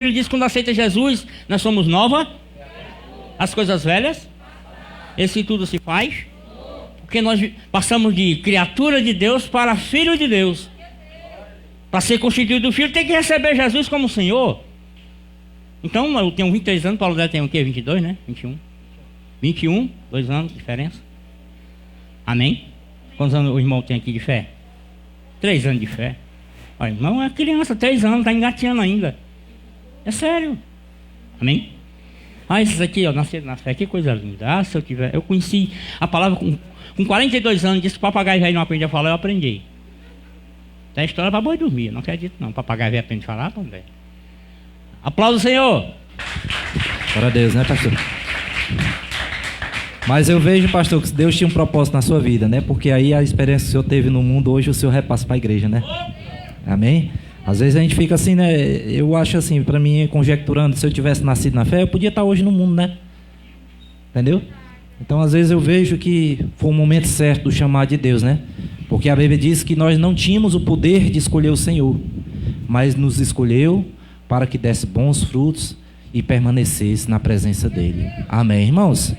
Ele diz que quando aceita Jesus, nós somos nova. As coisas velhas, esse tudo se faz. Porque nós passamos de criatura de Deus para filho de Deus. Para ser constituído filho, tem que receber Jesus como Senhor. Então, eu tenho 23 anos, Paulo deve ter o quê? 22, né? 21. 21, 2 anos de diferença. Amém? Quantos anos o irmão tem aqui de fé? 3 anos de fé. O irmão é criança, 3 anos, está engatinhando ainda. É sério. Amém? Esses aqui, ó, nasceram na fé, que coisa linda. Se eu tiver... Eu conheci a palavra com 42 anos, disse que papagaio velho não aprende a falar, eu aprendi. É história para boi dormir, não acredito não. Papagaio velho aprende a falar, pô, velho. Aplausos, Senhor. Glória a Deus, né, pastor? Mas eu vejo, pastor, que Deus tinha um propósito na sua vida, né? Porque aí a experiência que o senhor teve no mundo, hoje o senhor repassa para a igreja, né? Amém? Às vezes a gente fica assim, né? Eu acho assim, para mim, conjecturando, se eu tivesse nascido na fé, eu podia estar hoje no mundo, né? Entendeu? Então, às vezes eu vejo que foi o momento certo do chamado de Deus, né? Porque a Bíblia diz que nós não tínhamos o poder de escolher o Senhor, mas nos escolheu para que desse bons frutos e permanecesse na presença dEle. Amém, irmãos?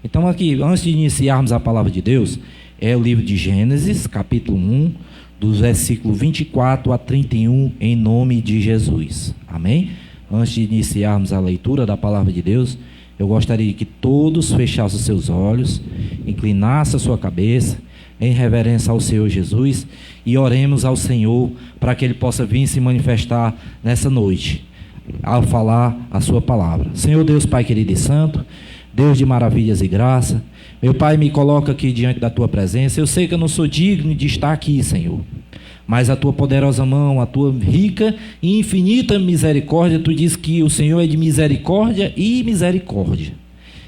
Então aqui, antes de iniciarmos a palavra de Deus, é o livro de Gênesis, capítulo 1, dos versículos 24 a 31, em nome de Jesus. Amém? Antes de iniciarmos a leitura da palavra de Deus, eu gostaria que todos fechassem os seus olhos, inclinassem a sua cabeça, em reverência ao Senhor Jesus, e oremos ao Senhor para que Ele possa vir se manifestar nessa noite, ao falar a sua palavra. Senhor Deus, Pai querido e santo, Deus de maravilhas e graça, meu Pai, me coloca aqui diante da Tua presença. Eu sei que eu não sou digno de estar aqui, Senhor, mas a Tua poderosa mão, a Tua rica e infinita misericórdia, Tu diz que o Senhor é de misericórdia e misericórdia.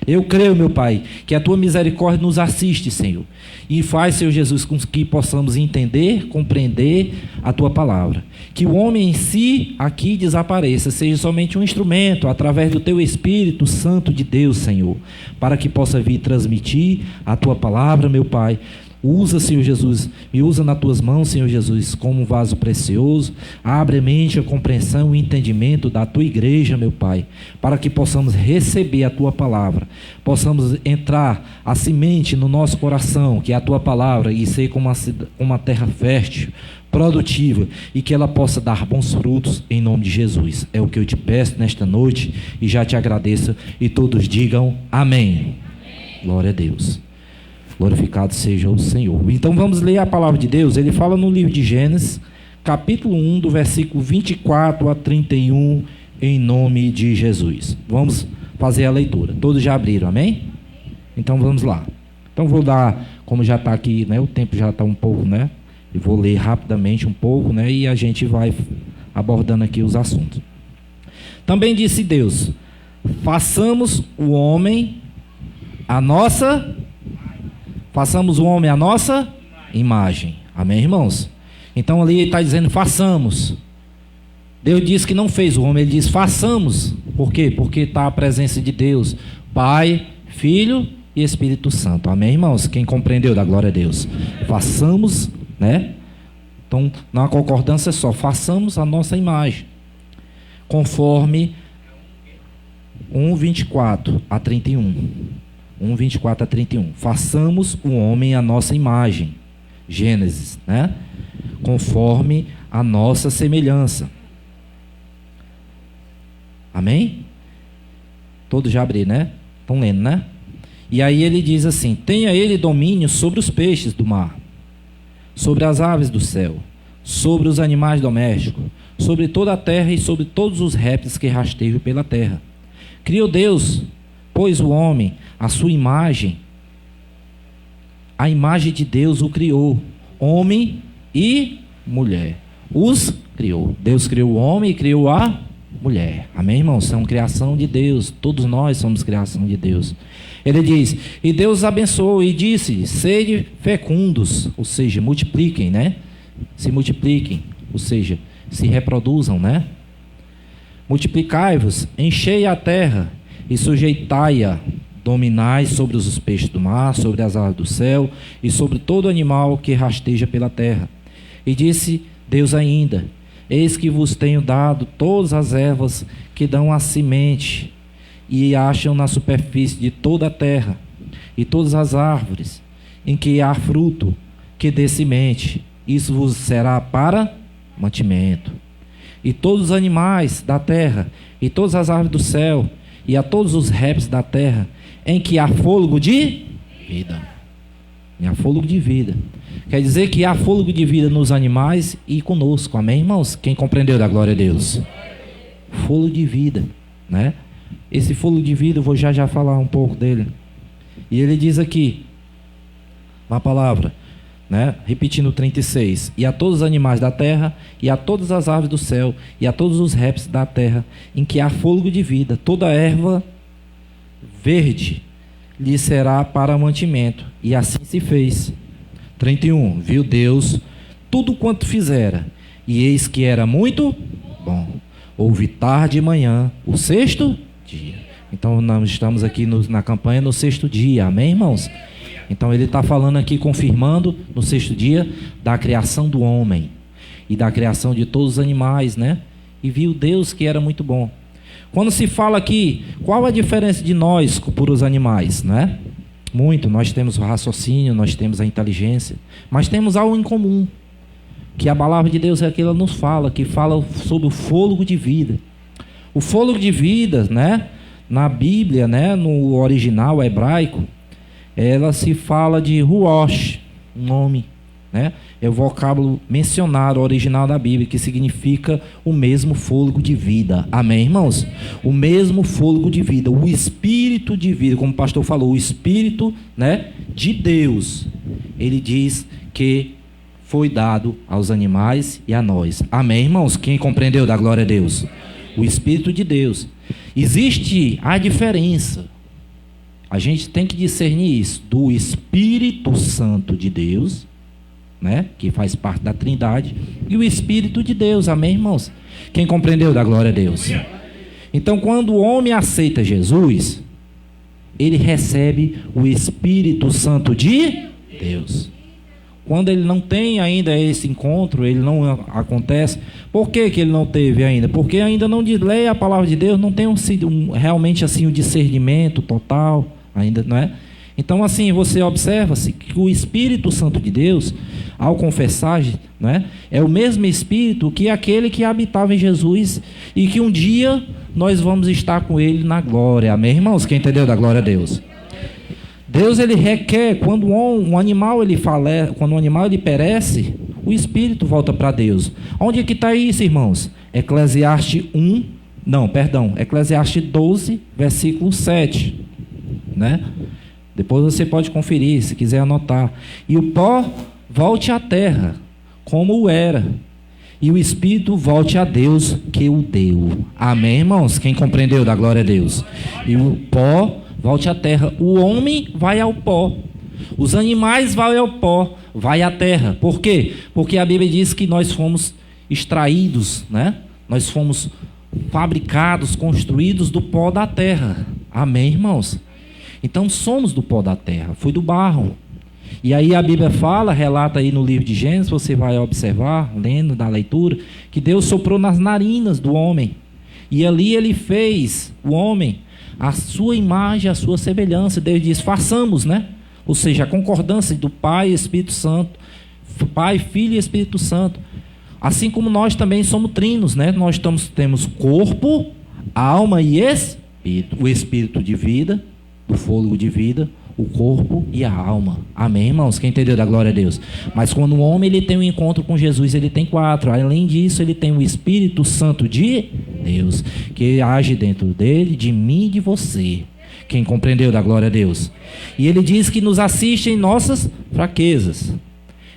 Eu creio, meu Pai, que a Tua misericórdia nos assiste, Senhor, e faz, Senhor Jesus, com que possamos entender, compreender a Tua palavra. Que o homem em si aqui desapareça, seja somente um instrumento, através do Teu Espírito Santo de Deus, Senhor, para que possa vir transmitir a Tua palavra, meu Pai. Usa, Senhor Jesus, me usa nas Tuas mãos, Senhor Jesus, como um vaso precioso. Abre a mente, a compreensão e o entendimento da Tua igreja, meu Pai, para que possamos receber a Tua palavra, possamos entrar a semente no nosso coração, que é a Tua palavra, e ser como uma terra fértil, produtiva, e que ela possa dar bons frutos em nome de Jesus. É o que eu te peço nesta noite e já te agradeço, e todos digam amém. Glória a Deus. Glorificado seja o Senhor. Então vamos ler a palavra de Deus. Ele fala no livro de Gênesis, capítulo 1, do versículo 24 a 31, em nome de Jesus. Vamos fazer a leitura. Todos já abriram, amém? Então vamos lá. Então vou dar, como já está aqui, né? O tempo já está um pouco, né? E vou ler rapidamente um pouco, né? E a gente vai abordando aqui os assuntos. Também disse Deus: façamos o homem a nossa imagem. Amém, irmãos? Então ali ele está dizendo façamos. Deus disse que não fez o homem, ele diz façamos. Por quê? Porque está a presença de Deus, Pai, Filho e Espírito Santo. Amém, irmãos? Quem compreendeu, dá glória a Deus. Façamos, né? Então, na concordância só, façamos a nossa imagem, conforme 1:24 a 31. 1:24 a 31. Façamos o homem a nossa imagem. Gênesis, né? Conforme a nossa semelhança. Amém? Todos já abriram, né? Estão lendo, né? E aí ele diz assim: tenha ele domínio sobre os peixes do mar, sobre as aves do céu, sobre os animais domésticos, sobre toda a terra e sobre todos os répteis que rastejam pela terra. Criou Deus, pois o homem, a sua imagem, a imagem de Deus o criou, homem e mulher, os criou. Deus criou o homem e criou a mulher. Amém, irmãos? São criação de Deus, todos nós somos criação de Deus. Ele diz: e Deus abençoou e disse: sede fecundos, ou seja, multipliquem, né? Se multipliquem, ou seja, se reproduzam, né? Multiplicai-vos, enchei a terra e sujeitai-a, dominai sobre os peixes do mar, sobre as aves do céu e sobre todo animal que rasteja pela terra. E disse Deus ainda: Eis que vos tenho dado todas as ervas que dão a semente e acham na superfície de toda a terra, e todas as árvores em que há fruto que dê semente, isso vos será para mantimento. E todos os animais da terra, e todas as árvores do céu, e a todos os répteis da terra, em que há fôlego de vida. E há fôlego de vida. Quer dizer que há fôlego de vida nos animais e conosco. Amém, irmãos? Quem compreendeu, da glória a Deus. Fôlego de vida, né? Esse fôlego de vida, eu vou já falar um pouco dele. E ele diz aqui, uma palavra, né? Repetindo o 36. E a todos os animais da terra, e a todas as aves do céu, e a todos os répteis da terra, em que há fôlego de vida, toda erva verde lhe será para mantimento. E assim se fez. 31. Viu Deus tudo quanto fizera, e eis que era muito bom. Houve tarde e manhã, o sexto dia. Então nós estamos aqui na campanha no sexto dia. Amém, irmãos? Então ele está falando aqui, confirmando no sexto dia da criação do homem e da criação de todos os animais, né? E viu Deus que era muito bom. Quando se fala aqui, qual a diferença de nós para os animais, né? Muito, nós temos o raciocínio, nós temos a inteligência, mas temos algo em comum, que a palavra de Deus é que ela nos fala, que fala sobre o fôlego de vida. O fôlego de vida, né? Na Bíblia, né? No original hebraico, ela se fala de ruach, um nome, né? É o vocábulo mencionado, original da Bíblia, que significa o mesmo fôlego de vida. Amém, irmãos? O mesmo fôlego de vida, o espírito de vida, como o pastor falou, o espírito, né, de Deus. Ele diz que foi dado aos animais e a nós. Amém, irmãos? Quem compreendeu, da glória a Deus? O espírito de Deus. Existe a diferença. A gente tem que discernir isso do Espírito Santo de Deus, né, que faz parte da Trindade, e o Espírito de Deus. Amém, irmãos? Quem compreendeu, da glória a Deus? Então, quando o homem aceita Jesus, ele recebe o Espírito Santo de Deus. Quando ele não tem ainda esse encontro, ele não acontece. Por que ele não teve ainda? Porque ainda não lê a palavra de Deus, não tem realmente assim o discernimento total, ainda, não é? Então, assim, você observa-se que o Espírito Santo de Deus, ao confessar, né, é o mesmo Espírito que aquele que habitava em Jesus e que um dia nós vamos estar com ele na glória. Amém, irmãos? Quem entendeu, da glória a Deus? Deus, ele requer, quando um animal ele falece, quando um animal ele perece, o Espírito volta para Deus. Onde é que está isso, irmãos? Eclesiastes 12, versículo 7, né? Depois você pode conferir, se quiser anotar. E o pó volte à terra, como era, e o Espírito volte a Deus que o deu. Amém, irmãos? Quem compreendeu, da glória a Deus? E o pó volte à terra. O homem vai ao pó. Os animais vão ao pó, vai à terra. Por quê? Porque a Bíblia diz que nós fomos extraídos, né? Nós fomos fabricados, construídos do pó da terra. Amém, irmãos? Então somos do pó da terra, foi do barro. E aí a Bíblia fala, relata aí no livro de Gênesis, você vai observar, lendo na leitura, que Deus soprou nas narinas do homem. E ali ele fez o homem a sua imagem, a sua semelhança. Deus diz, façamos, né? Ou seja, a concordância do Pai e Espírito Santo, Pai, Filho e Espírito Santo. Assim como nós também somos trinos, né? Nós temos corpo, alma e espírito. O espírito de vida, do fôlego de vida, o corpo e a alma. Amém, irmãos? Quem entendeu, da glória a Deus? Mas quando o homem ele tem um encontro com Jesus, ele tem 4. Além disso, ele tem o Espírito Santo de Deus, que age dentro dele, de mim e de você. Quem compreendeu, da glória a Deus? E ele diz que nos assiste em nossas fraquezas.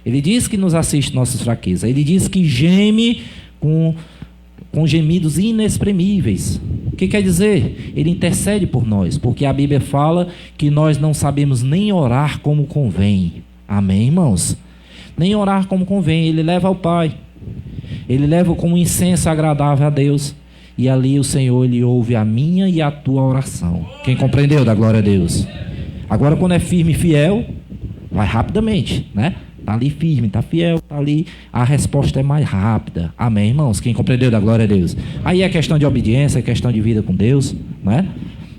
Ele diz que nos assiste em nossas fraquezas. Ele diz que geme com gemidos inexprimíveis. O que quer dizer? Ele intercede por nós, porque a Bíblia fala que nós não sabemos nem orar como convém. Amém, irmãos? Nem orar como convém. Ele leva ao Pai. Ele leva como incenso agradável a Deus. E ali o Senhor, ele ouve a minha e a tua oração. Quem compreendeu, da glória a Deus? Agora, quando é firme e fiel, vai rapidamente, né? está ali firme, está fiel, está ali, a resposta é mais rápida. Amém, irmãos? Quem compreendeu, da glória a Deus. Aí é questão de obediência, é questão de vida com Deus, não é?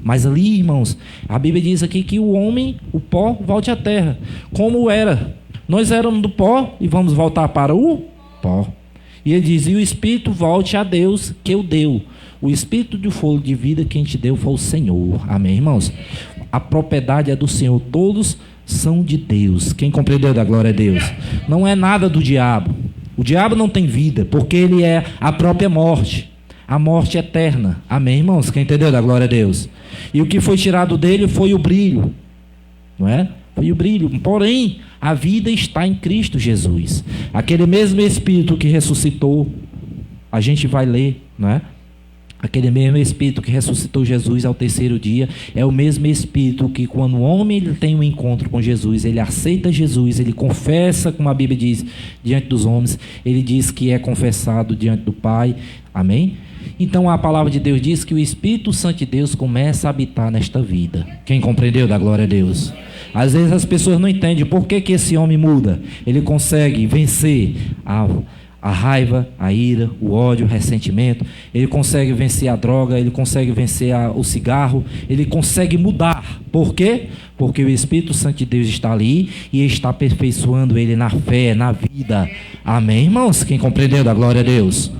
Mas ali, irmãos, a Bíblia diz aqui que o homem, o pó, volte à terra, como era. Nós éramos do pó e vamos voltar para o pó. E ele diz, e o Espírito volte a Deus que o deu. O Espírito do fogo de vida quem te deu foi o Senhor. Amém, irmãos? A propriedade é do Senhor, todos são de Deus. Quem compreendeu, da glória a Deus? Não é nada do diabo. O diabo não tem vida, porque ele é a própria morte. A morte eterna. Amém, irmãos? Quem entendeu, da glória a Deus? E o que foi tirado dele foi o brilho. Não é? Foi o brilho. Porém, a vida está em Cristo Jesus. Aquele mesmo Espírito que ressuscitou, a gente vai ler, não é? Aquele mesmo Espírito que ressuscitou Jesus ao terceiro dia, é o mesmo Espírito que quando o homem ele tem um encontro com Jesus, ele aceita Jesus, ele confessa, como a Bíblia diz, diante dos homens, ele diz que é confessado diante do Pai. Amém? Então a palavra de Deus diz que o Espírito Santo de Deus começa a habitar nesta vida. Quem compreendeu, da glória a Deus? Às vezes as pessoas não entendem por que esse homem muda. Ele consegue vencer a raiva, a ira, o ódio, o ressentimento. Ele consegue vencer a droga, ele consegue vencer o cigarro. Ele consegue mudar. Por quê? Porque o Espírito Santo de Deus está ali e está aperfeiçoando ele na fé, na vida. Amém, irmãos? Quem compreendeu, da glória a Deus?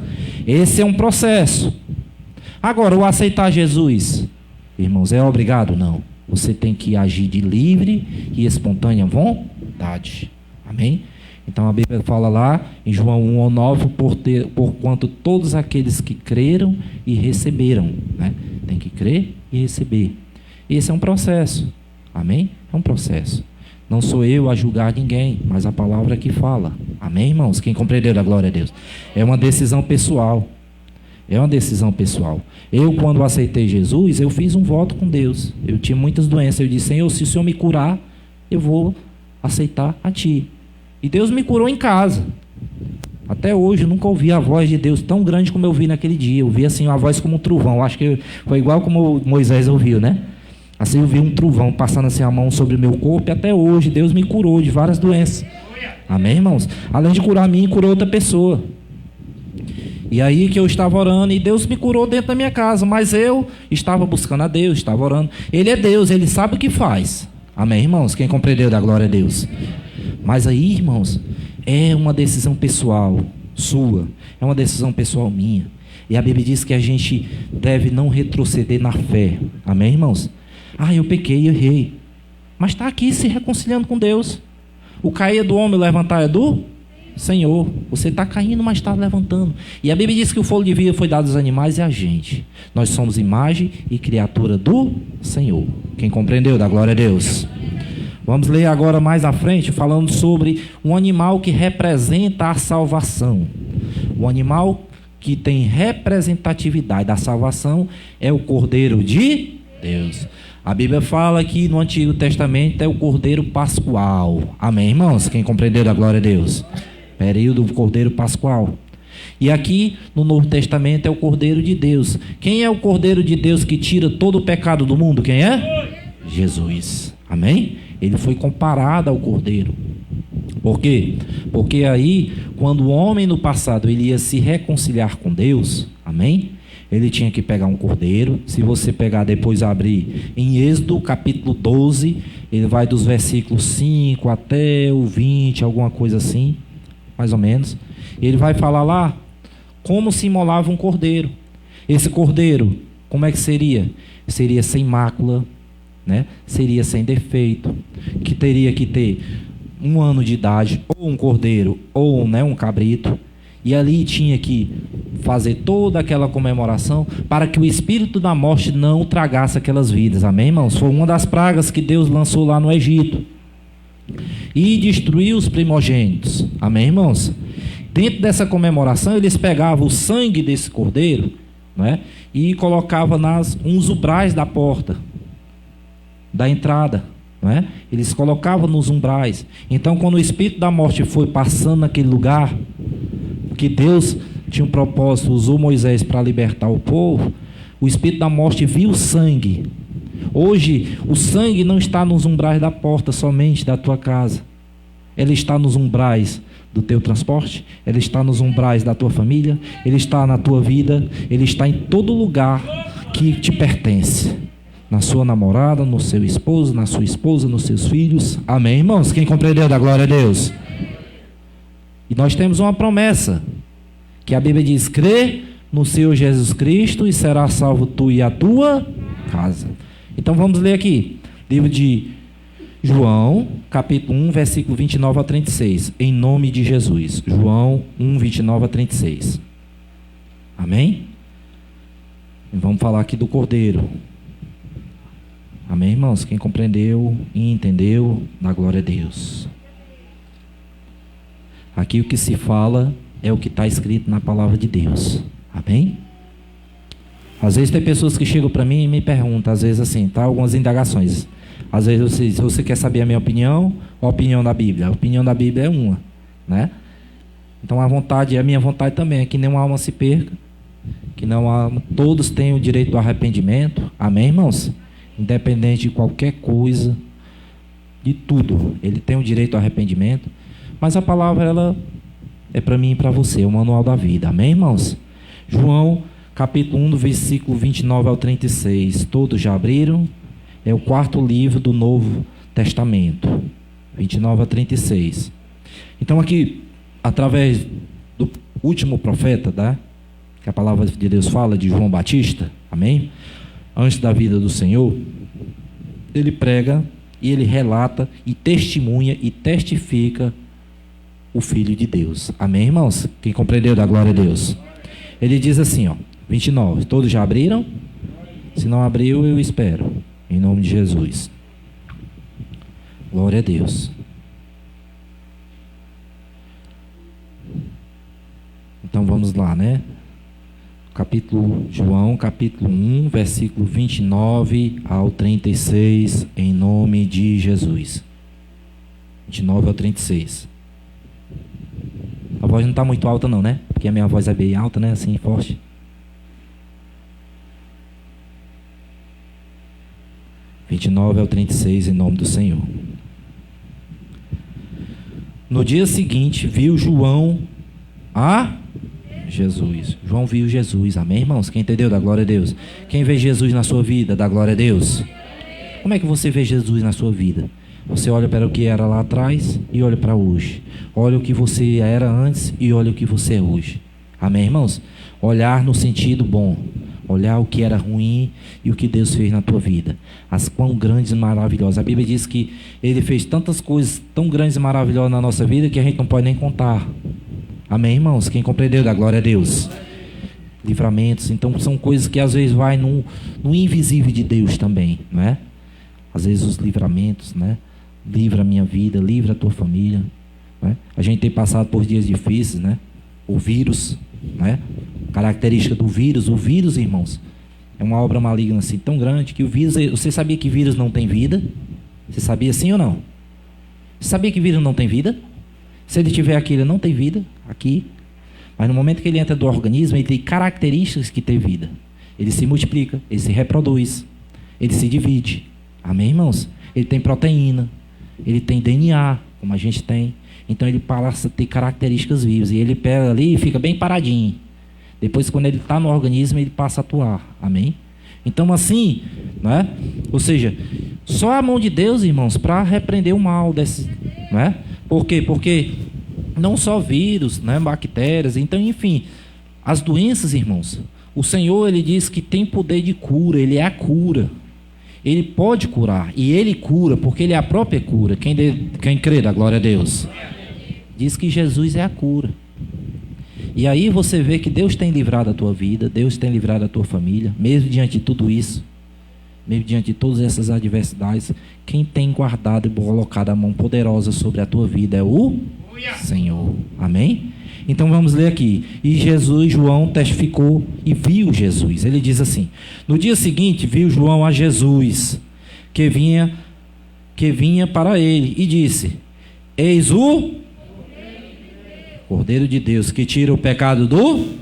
Esse é um processo. Agora, o aceitar Jesus, irmãos, é obrigado? Não. Você tem que agir de livre e espontânea vontade. Amém? Então a Bíblia fala lá em João 1:9, porquanto todos aqueles que creram e receberam, né? Tem que crer e receber. Esse é um processo. Amém? É um processo. Não sou eu a julgar ninguém, mas a palavra que fala. Amém, irmãos? Quem compreendeu, da glória a Deus? É uma decisão pessoal. É uma decisão pessoal. Eu, quando aceitei Jesus, eu fiz um voto com Deus. Eu tinha muitas doenças. Eu disse, Senhor, se o Senhor me curar, eu vou aceitar a Ti. E Deus me curou em casa. Até hoje eu nunca ouvi a voz de Deus tão grande como eu vi naquele dia. Eu vi assim uma voz como um trovão. Acho que foi igual como Moisés ouviu, né? Assim eu vi um trovão passando assim a mão sobre o meu corpo. E até hoje Deus me curou de várias doenças. Amém, irmãos? Além de curar a mim, curou outra pessoa. E aí que eu estava orando e Deus me curou dentro da minha casa. Mas eu estava buscando a Deus, estava orando. Ele é Deus, Ele sabe o que faz. Amém, irmãos? Quem compreendeu, da glória a Deus? Mas aí, irmãos, é uma decisão pessoal sua. É uma decisão pessoal minha. E a Bíblia diz que a gente deve não retroceder na fé. Amém, irmãos? Ah, eu pequei, eu errei. Mas está aqui se reconciliando com Deus. O cair é do homem, o levantar é do Senhor. Você está caindo, mas está levantando. E a Bíblia diz que o fogo de vida foi dado aos animais e a gente. Nós somos imagem e criatura do Senhor. Quem compreendeu, da glória a Deus? Vamos ler agora mais à frente, falando sobre um animal que representa a salvação. O animal que tem representatividade da salvação é o Cordeiro de Deus. A Bíblia fala que no Antigo Testamento é o Cordeiro Pascual. Amém, irmãos? Quem compreendeu, da glória a Deus? Período do Cordeiro Pascual. E aqui no Novo Testamento é o Cordeiro de Deus. Quem é o Cordeiro de Deus que tira todo o pecado do mundo? Quem é? Jesus. Amém? Ele foi comparado ao Cordeiro. Por quê? Porque aí, quando o homem no passado ele ia se reconciliar com Deus, amém? Ele tinha que pegar um cordeiro. Se você pegar depois abrir em Êxodo capítulo 12, ele vai dos versículos 5 até o 20, alguma coisa assim, mais ou menos. Ele vai falar lá como se imolava um cordeiro. Esse cordeiro, como é que seria? Seria sem mácula, né? Seria sem defeito, que teria que ter 1 ano de idade, ou um cordeiro, ou um cabrito. E ali tinha que fazer toda aquela comemoração para que o espírito da morte não tragasse aquelas vidas. Amém, irmãos? Foi uma das pragas que Deus lançou lá no Egito. E destruiu os primogênitos. Amém, irmãos? Dentro dessa comemoração, eles pegavam o sangue desse cordeiro, né, e colocavam uns umbrais da porta, da entrada. Não é? Eles colocavam nos umbrais. Então, quando o espírito da morte foi passando naquele lugar, que Deus tinha um propósito, usou Moisés para libertar o povo, o espírito da morte viu o sangue. Hoje, o sangue não está nos umbrais da porta somente da tua casa. Ele está nos umbrais do teu transporte, Ele está nos umbrais da tua família, Ele está na tua vida, Ele está em todo lugar que te pertence. Na sua namorada, no seu esposo, na sua esposa, nos seus filhos. Amém, irmãos? Quem compreendeu, dá glória a Deus. E nós temos uma promessa, que a Bíblia diz: crê no Senhor Jesus Cristo e será salvo tu e a tua casa. Então vamos ler aqui, livro de João, capítulo 1, versículo 29 a 36, em nome de Jesus. João 1, 29 a 36. Amém? E vamos falar aqui do Cordeiro. Amém, irmãos? Quem compreendeu e entendeu, dá glória a Deus. Aqui o que se fala é o que está escrito na palavra de Deus. Amém? Às vezes tem pessoas que chegam para mim e me perguntam, às vezes assim, tá? Algumas indagações. Às vezes você quer saber a minha opinião ou a opinião da Bíblia. A opinião da Bíblia é uma, né? Então a minha vontade também é que nenhuma alma se perca, que todos tenham o direito do arrependimento. Amém, irmãos? Independente de qualquer coisa, de tudo, ele tem o direito ao arrependimento. Mas a palavra, ela é para mim e para você, o manual da vida. Amém, irmãos? João, capítulo 1, do versículo 29 ao 36. Todos já abriram? É o quarto livro do Novo Testamento, 29 a 36. Então aqui, através do último profeta, né, que a palavra de Deus fala, de João Batista, amém? Antes da vida do Senhor, ele prega e ele relata e testemunha e testifica o Filho de Deus. Amém, irmãos? Quem compreendeu, dá glória a Deus. Ele diz assim, ó, 29. Todos já abriram? Se não abriu, eu espero. Em nome de Jesus. Glória a Deus. Então vamos lá, né? João, capítulo 1, versículo 29 ao 36, em nome de Jesus. 29 ao 36. A voz não está muito alta não, né? Porque a minha voz é bem alta, né? Assim, forte. (29 ao 36, em nome do Senhor). No dia seguinte, viu João a Jesus. João viu Jesus. Amém, irmãos? Quem entendeu, dá glória a Deus. Quem vê Jesus na sua vida, dá glória a Deus. Como é que você vê Jesus na sua vida? Você olha para o que era lá atrás e olha para hoje. Olha o que você era antes e olha o que você é hoje. Amém, irmãos? Olhar no sentido bom. Olhar o que era ruim e o que Deus fez na tua vida. As quão grandes e maravilhosas. A Bíblia diz que Ele fez tantas coisas tão grandes e maravilhosas na nossa vida que a gente não pode nem contar. Amém, irmãos? Quem compreendeu, dá glória a Deus. Livramentos. Então são coisas que às vezes vai no invisível de Deus também, não é? Às vezes os livramentos, né? Livra a minha vida, livra a tua família, né? A gente tem passado por dias difíceis, né? O vírus, né? Característica do vírus, o vírus, irmãos, é uma obra maligna assim tão grande que o vírus, você sabia que vírus não tem vida? Você sabia sim ou não? Você sabia que vírus não tem vida? Se ele tiver aqui, ele não tem vida aqui, mas no momento que ele entra do organismo, ele tem características que tem vida. Ele se multiplica, ele se reproduz, ele se divide. Amém, irmãos? Ele tem proteína, ele tem DNA, como a gente tem. Então ele passa a ter características vivas. E ele pega ali e fica bem paradinho. Depois, quando ele está no organismo, ele passa a atuar. Amém? Então assim, não é? Ou seja, só a mão de Deus, irmãos, para repreender o mal desse, não é? Por quê? Porque não só vírus, né, bactérias, então, enfim, as doenças, irmãos, o Senhor, Ele diz que tem poder de cura, Ele é a cura. Ele pode curar, e Ele cura, porque Ele é a própria cura. Quem crê, dá glória a Deus. Diz que Jesus é a cura. E aí você vê que Deus tem livrado a tua vida, Deus tem livrado a tua família, mesmo diante de tudo isso, mesmo diante de todas essas adversidades, quem tem guardado e colocado a mão poderosa sobre a tua vida é o Senhor. Amém? Então vamos ler aqui. E João testificou e viu Jesus. Ele diz assim: no dia seguinte viu João a Jesus, que vinha para ele, e disse: eis o Cordeiro de Deus, que tira o pecado do mundo.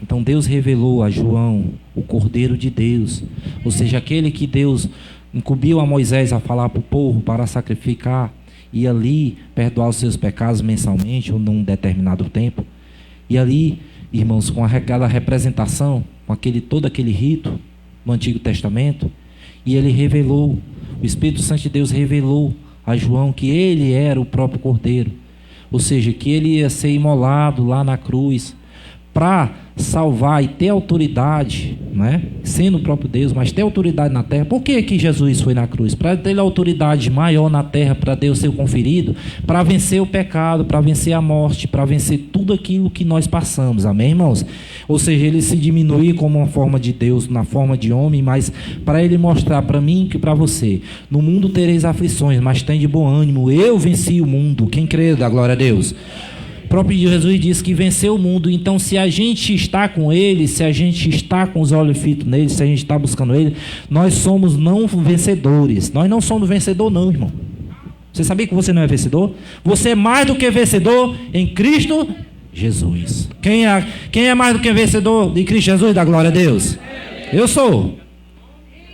Então Deus revelou a João o Cordeiro de Deus, ou seja, aquele que Deus incumbiu a Moisés a falar para o povo para sacrificar, e ali perdoar os seus pecados mensalmente ou num determinado tempo. E ali, irmãos, com aquela representação, com todo aquele rito no Antigo Testamento, e ele revelou, o Espírito Santo de Deus revelou a João que ele era o próprio Cordeiro, ou seja, que ele ia ser imolado lá na cruz para salvar e ter autoridade, né? Sendo o próprio Deus, mas ter autoridade na terra. Por que que Jesus foi na cruz? Para ter autoridade maior na terra, para Deus ser conferido, para vencer o pecado, para vencer a morte, para vencer tudo aquilo que nós passamos, amém, irmãos? Ou seja, ele se diminuir como uma forma de Deus, na forma de homem, mas para ele mostrar para mim e para você: no mundo tereis aflições, mas tem de bom ânimo, eu venci o mundo. Quem crê, dá glória a Deus. O próprio Jesus disse que venceu o mundo. Então, se a gente está com Ele, se a gente está com os olhos fitos nele, se a gente está buscando Ele, nós somos não vencedores. Nós não somos vencedor não, irmão. Você sabia que você não é vencedor? Você é mais do que vencedor em Cristo Jesus. Quem é mais do que vencedor em Cristo Jesus? Dá glória a Deus. Eu sou.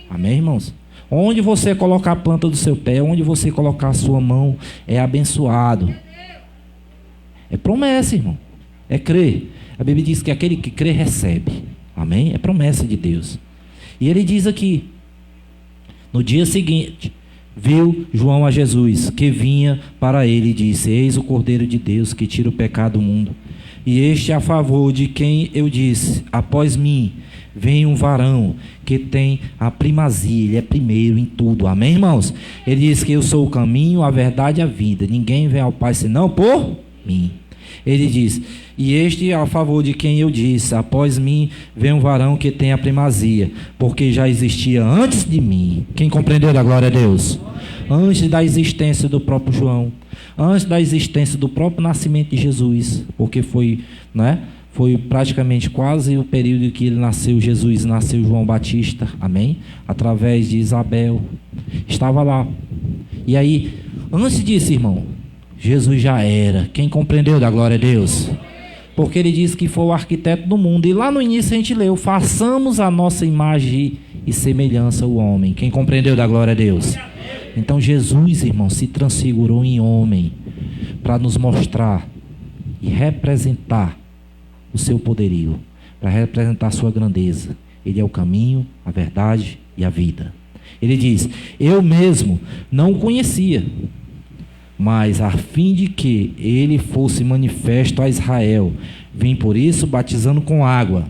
Amém, irmãos? Onde você colocar a planta do seu pé, onde você colocar a sua mão, é abençoado. É promessa, irmão. É crer. A Bíblia diz que aquele que crê recebe. Amém? É promessa de Deus. E ele diz aqui: no dia seguinte, viu João a Jesus, que vinha para ele, e disse: eis o Cordeiro de Deus, que tira o pecado do mundo. E este é a favor de quem eu disse: após mim vem um varão que tem a primazia, ele é primeiro em tudo. Amém, irmãos? Ele diz que eu sou o caminho, a verdade e a vida. Ninguém vem ao Pai senão por mim. Ele diz: e este é a favor de quem eu disse: após mim vem um varão que tem a primazia, porque já existia antes de mim. Quem compreendeu, da glória a Deus? Antes da existência do próprio João, antes da existência do próprio nascimento de Jesus, porque foi, né? Foi praticamente quase o período em que ele nasceu, Jesus nasceu João Batista, amém? Através de Isabel, estava lá. E aí, antes disso, irmão, Jesus já era. Quem compreendeu, da glória a Deus? Porque ele disse que foi o arquiteto do mundo. E lá no início a gente leu: façamos a nossa imagem e semelhança ao homem. Quem compreendeu, da glória a Deus? Então Jesus, irmão, se transfigurou em homem para nos mostrar e representar o seu poderio, para representar a sua grandeza. Ele é o caminho, a verdade e a vida. Ele diz: eu mesmo não o conhecia, mas a fim de que ele fosse manifesto a Israel, vim por isso batizando com água.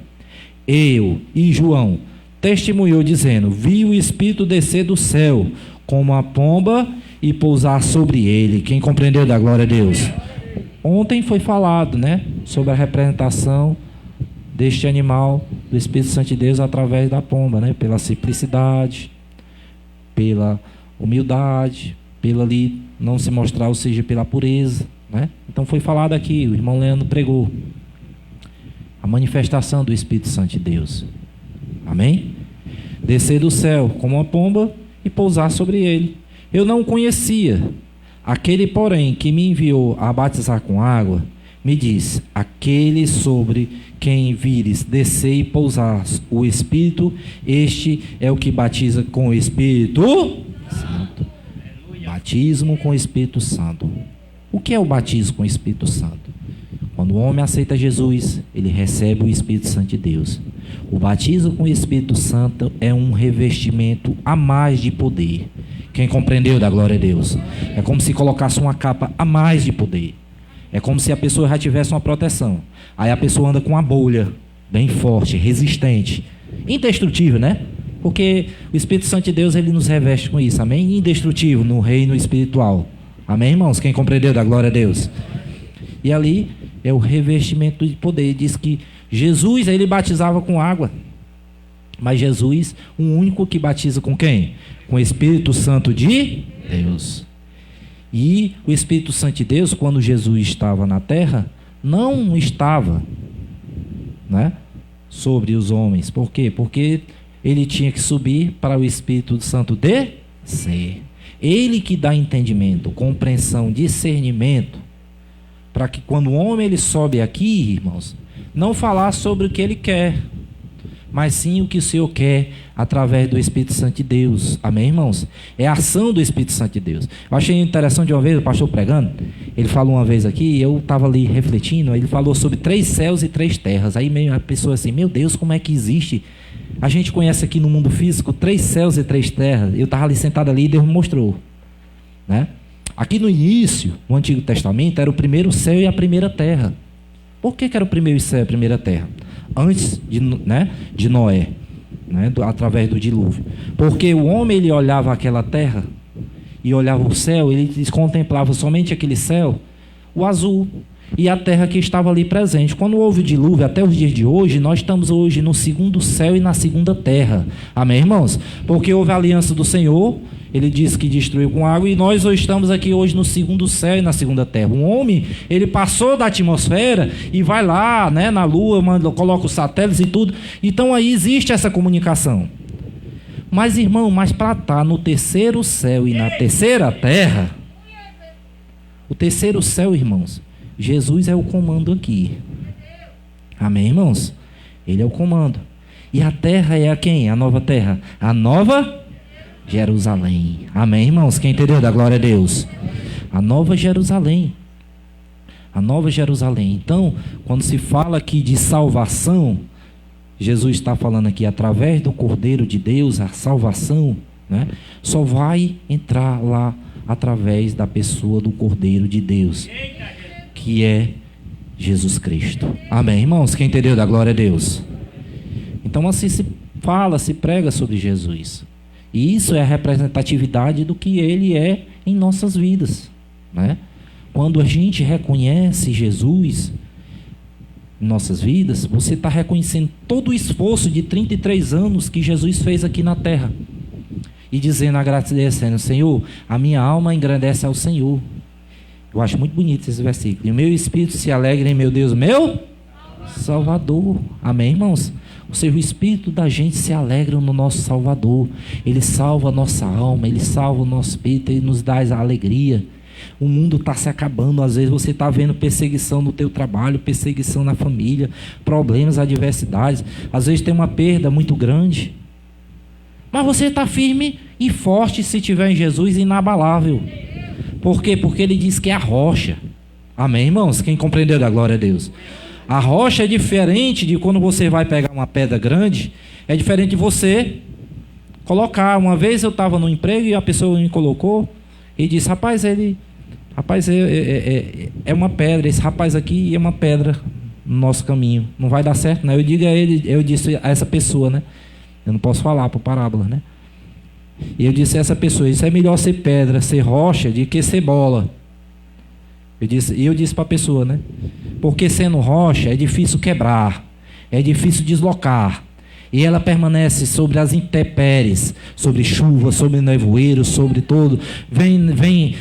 Eu e João testemunhou dizendo: vi o Espírito descer do céu como uma pomba e pousar sobre ele. Quem compreendeu, da glória a Deus? Ontem foi falado, né, sobre a representação deste animal do Espírito Santo de Deus através da pomba, né, pela simplicidade, pela humildade, pela ali não se mostrar, ou seja, pela pureza, né? Então foi falado aqui, o irmão Leandro pregou a manifestação do Espírito Santo de Deus. Amém? Descer do céu como uma pomba e pousar sobre ele. Eu não o conhecia. Aquele, porém, que me enviou a batizar com água, me disse: aquele sobre quem vires descer e pousar o Espírito, este é o que batiza com o Espírito Santo. Batismo com o Espírito Santo. O que é o batismo com o Espírito Santo? Quando o homem aceita Jesus, ele recebe o Espírito Santo de Deus. O batismo com o Espírito Santo é um revestimento a mais de poder. Quem compreendeu, da glória a Deus? É como se colocasse uma capa a mais de poder. É como se a pessoa já tivesse uma proteção. Aí a pessoa anda com uma bolha bem forte, resistente, indestrutível, né? Porque o Espírito Santo de Deus, ele nos reveste com isso, amém? Indestrutível no reino espiritual. Amém, irmãos? Quem compreendeu, da glória a Deus? E ali é o revestimento de poder. Diz que Jesus, ele batizava com água. Mas Jesus, o único que batiza com quem? Com o Espírito Santo de Deus. E o Espírito Santo de Deus, quando Jesus estava na terra, não estava, né, sobre os homens. Por quê? Porque ele tinha que subir para o Espírito Santo descer. Ele que dá entendimento, compreensão, discernimento, para que quando o homem ele sobe aqui, irmãos, não falar sobre o que ele quer, mas sim o que o Senhor quer através do Espírito Santo de Deus. Amém, irmãos? É a ação do Espírito Santo de Deus. Eu achei interessante uma vez, o pastor pregando, ele falou uma vez aqui, eu estava ali refletindo, ele falou sobre 3 céus e 3 terras. Aí meio a pessoa assim, meu Deus, como é que existe? A gente conhece aqui no mundo físico 3 céus e 3 terras. Eu estava ali sentado ali e Deus me mostrou, né? Aqui no início, no Antigo Testamento, era o primeiro céu e a primeira terra. Por que era o primeiro céu e a primeira terra? Antes de Noé, através do dilúvio. Porque o homem, ele olhava aquela terra e olhava o céu, ele contemplava somente aquele céu, o azul, e a terra que estava ali presente. Quando houve o dilúvio, até os dias de hoje, nós estamos hoje no segundo céu e na segunda terra. Amém, irmãos? Porque houve a aliança do Senhor, ele disse que destruiu com água, e nós hoje estamos aqui hoje no segundo céu e na segunda terra. O homem, ele passou da atmosfera e vai lá, na lua, coloca os satélites e tudo. Então aí existe essa comunicação. Mas, irmão, para estar no terceiro céu e na terceira terra, o terceiro céu, irmãos, Jesus é o comando aqui. Amém, irmãos? Ele é o comando. E a terra é a quem? A nova terra. A nova Jerusalém. Amém, irmãos? Quem entendeu? Da glória a Deus. A nova Jerusalém. A nova Jerusalém. Então, quando se fala aqui de salvação, Jesus está falando aqui através do Cordeiro de Deus, a salvação, só vai entrar lá através da pessoa do Cordeiro de Deus, que é Jesus Cristo. Amém, irmãos? Quem entendeu? Da glória a Deus. Então assim se fala, se prega sobre Jesus. E isso é a representatividade do que Ele é em nossas vidas, Quando a gente reconhece Jesus em nossas vidas, você está reconhecendo todo o esforço de 33 anos que Jesus fez aqui na terra. E dizendo, agradecendo, Senhor, a minha alma engrandece ao Senhor. Eu acho muito bonito esse versículo. E o meu espírito se alegra em meu Deus, meu Salvador. Amém, irmãos? Ou seja, o espírito da gente se alegra no nosso Salvador. Ele salva a nossa alma, ele salva o nosso espírito, ele nos dá a alegria. O mundo está se acabando. Às vezes você está vendo perseguição no teu trabalho, perseguição na família, problemas, adversidades. Às vezes tem uma perda muito grande. Mas você está firme e forte se tiver em Jesus, inabalável. Por quê? Porque ele diz que é a rocha. Amém, irmãos? Quem compreendeu, da glória a Deus. A rocha é diferente de quando você vai pegar uma pedra grande. É diferente de você colocar. Uma vez eu estava no emprego e a pessoa me colocou e disse, rapaz, é uma pedra. Esse rapaz aqui é uma pedra no nosso caminho. Não vai dar certo, né? Eu disse a essa pessoa, eu não posso falar por parábola, E eu disse a essa pessoa, isso é melhor ser pedra, ser rocha, do que ser bola. Eu disse para a pessoa, porque sendo rocha é difícil quebrar, é difícil deslocar. E ela permanece sobre as intempéries, sobre chuva, sobre nevoeiro, sobre tudo. Vem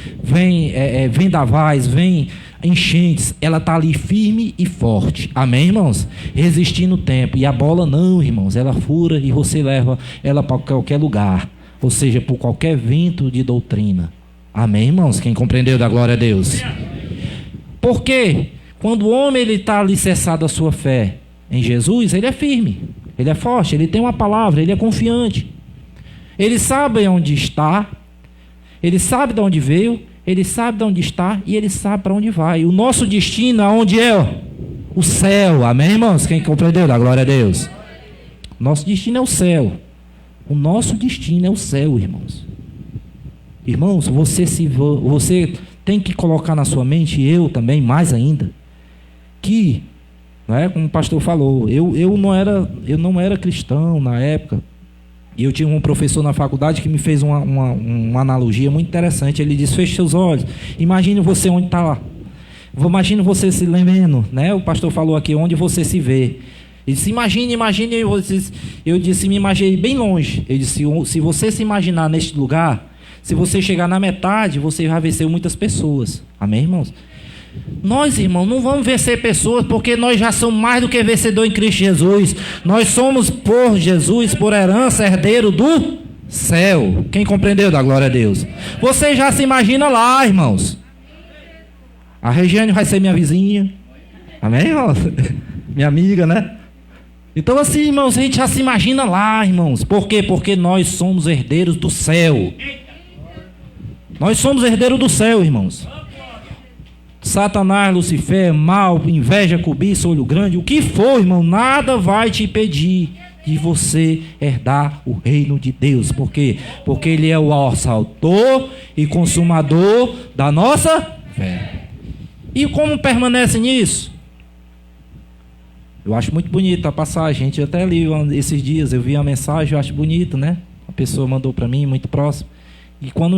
vendavais, vem enchentes. Ela está ali firme e forte. Amém, irmãos? Resistindo o tempo. E a bola não, irmãos. Ela fura e você leva ela para qualquer lugar. Ou seja, por qualquer vento de doutrina. Amém, irmãos? Quem compreendeu, da glória a Deus. Por quê? Quando o homem está alicerçado a sua fé em Jesus, ele é firme. Ele é forte, ele tem uma palavra, ele é confiante. Ele sabe onde está, ele sabe de onde veio, ele sabe de onde está e ele sabe para onde vai. O nosso destino, aonde é? O céu. Amém, irmãos? Quem compreendeu? Da glória a Deus. Nosso destino é o céu. O nosso destino é o céu, irmãos. Irmãos, você tem que colocar na sua mente, e eu também, mais ainda, que como o pastor falou, eu não era cristão na época, e eu tinha um professor na faculdade que me fez uma analogia muito interessante. Ele disse, feche seus olhos, imagine você onde está lá, imagine você se lembrando, o pastor falou aqui, onde você se vê. Ele disse, imagine, eu disse, me imaginei bem longe. Ele disse, se você se imaginar neste lugar, se você chegar na metade, você vai vencer muitas pessoas. Amém, irmãos? Nós, irmãos, não vamos vencer pessoas, porque nós já somos mais do que vencedor em Cristo Jesus. Nós somos por Jesus, por herança, herdeiro do céu. Quem compreendeu, da glória a Deus. Você já se imagina lá, irmãos. A Regiane vai ser minha vizinha. Amém, irmãos? Minha amiga, Então assim, irmãos, a gente já se imagina lá, irmãos. Por quê? Porque nós somos herdeiros do céu. Nós somos herdeiros do céu, irmãos. Satanás, Lucifer, mal, inveja, cobiça, olho grande, o que for, irmão, nada vai te impedir de você herdar o reino de Deus. Por quê? Porque Ele é o autor e consumador da nossa fé. E como permanece nisso? Eu acho muito bonita a passagem. A gente até li esses dias, eu vi a mensagem, eu acho bonito, né? A pessoa mandou para mim, muito próximo. E quando